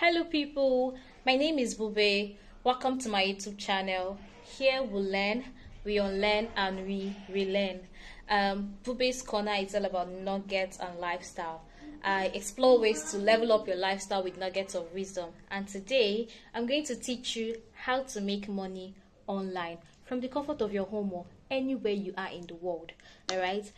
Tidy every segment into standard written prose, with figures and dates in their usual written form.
Hello people, my name is Bube. Welcome to my YouTube channel. Here we learn, we unlearn and we relearn. Bube's Corner is all about nuggets and lifestyle. I explore ways to level up your lifestyle with nuggets of wisdom. And today, I'm going to teach you how to make money online from the comfort of your home or anywhere you are in the world. All right.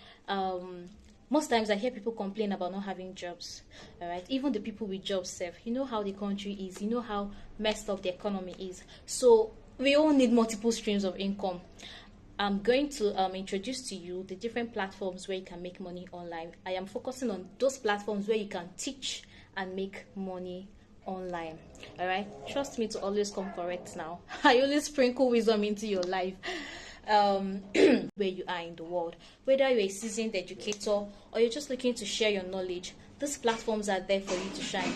Most times I hear people complain about not having jobs. All right, even the people with jobs self, you know how the country is, you know how messed up the economy is. So we all need multiple streams of income. I'm going to introduce to you the different platforms where you can make money online. I am focusing on those platforms where you can teach and make money online. All right, trust me to always come correct now. I always sprinkle wisdom into your life. Where you are in the world, whether you're a seasoned educator or you're just looking to share your knowledge, these platforms are there for you to shine.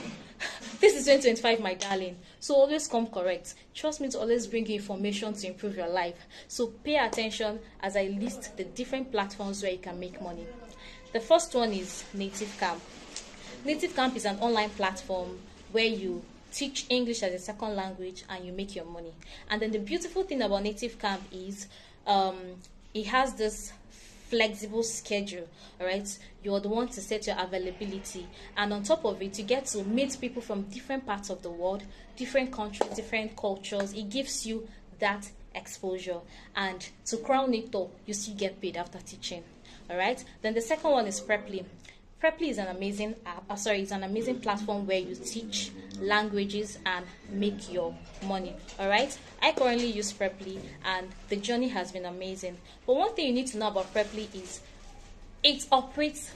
This is 2025, my darling, so always come correct. Trust me to always bring you information to improve your life. So pay attention as I list the different platforms where you can make money. The first one is Native Camp. Native Camp is an online platform where you teach English as a second language and you make your money. And then the beautiful thing about Native Camp is it has this flexible schedule. All right, you're the one to set your availability, and on top of it you get to meet people from different parts of the world, different countries, different cultures. It gives you that exposure, and to crown it all, you still get paid after teaching. All right, then the second one is Preply. Preply is an amazing it's an amazing platform where you teach languages and make your money. All right, I currently use Preply and the journey has been amazing. But one thing you need to know about Preply is it operates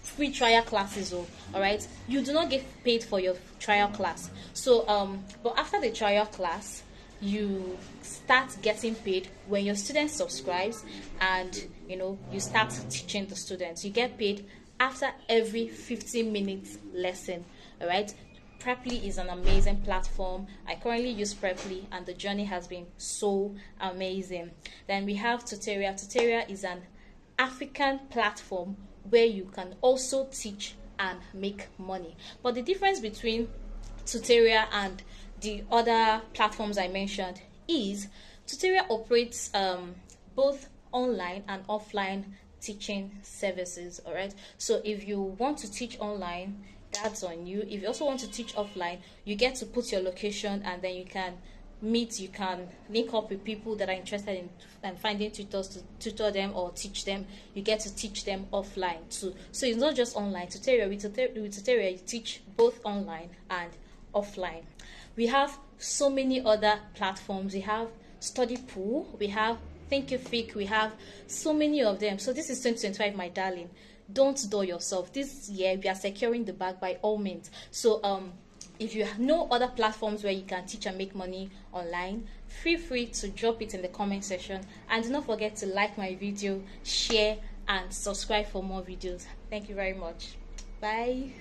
free trial classes. All right, you do not get paid for your trial class. So but after the trial class, you start getting paid when your student subscribes, and you start teaching the students. You get paid after every 15 minutes lesson. All right, Preply is an amazing platform. I currently use Preply and the journey has been so amazing. Then we have Tutoria. Tutoria is an African platform where you can also teach and make money. But the difference between Tutoria and the other platforms I mentioned is Tutoria operates both online and offline teaching services. All right, so if you want to teach online, that's on you. If you also want to teach offline, you get to put your location and then you can link up with people that are interested in finding tutors to tutor them or teach them. You get to teach them offline too. So it's not just online. With Tutoria you teach both online and offline. We have so many other platforms. We have Study Pool, we have Thinkific, we have so many of them. So this is 2025, my darling. Don't dull yourself. This year we are securing the bag by all means. So if you know other platforms where you can teach and make money online, feel free to drop it in the comment section, and do not forget to like my video, share and subscribe for more videos. Thank you very much. Bye.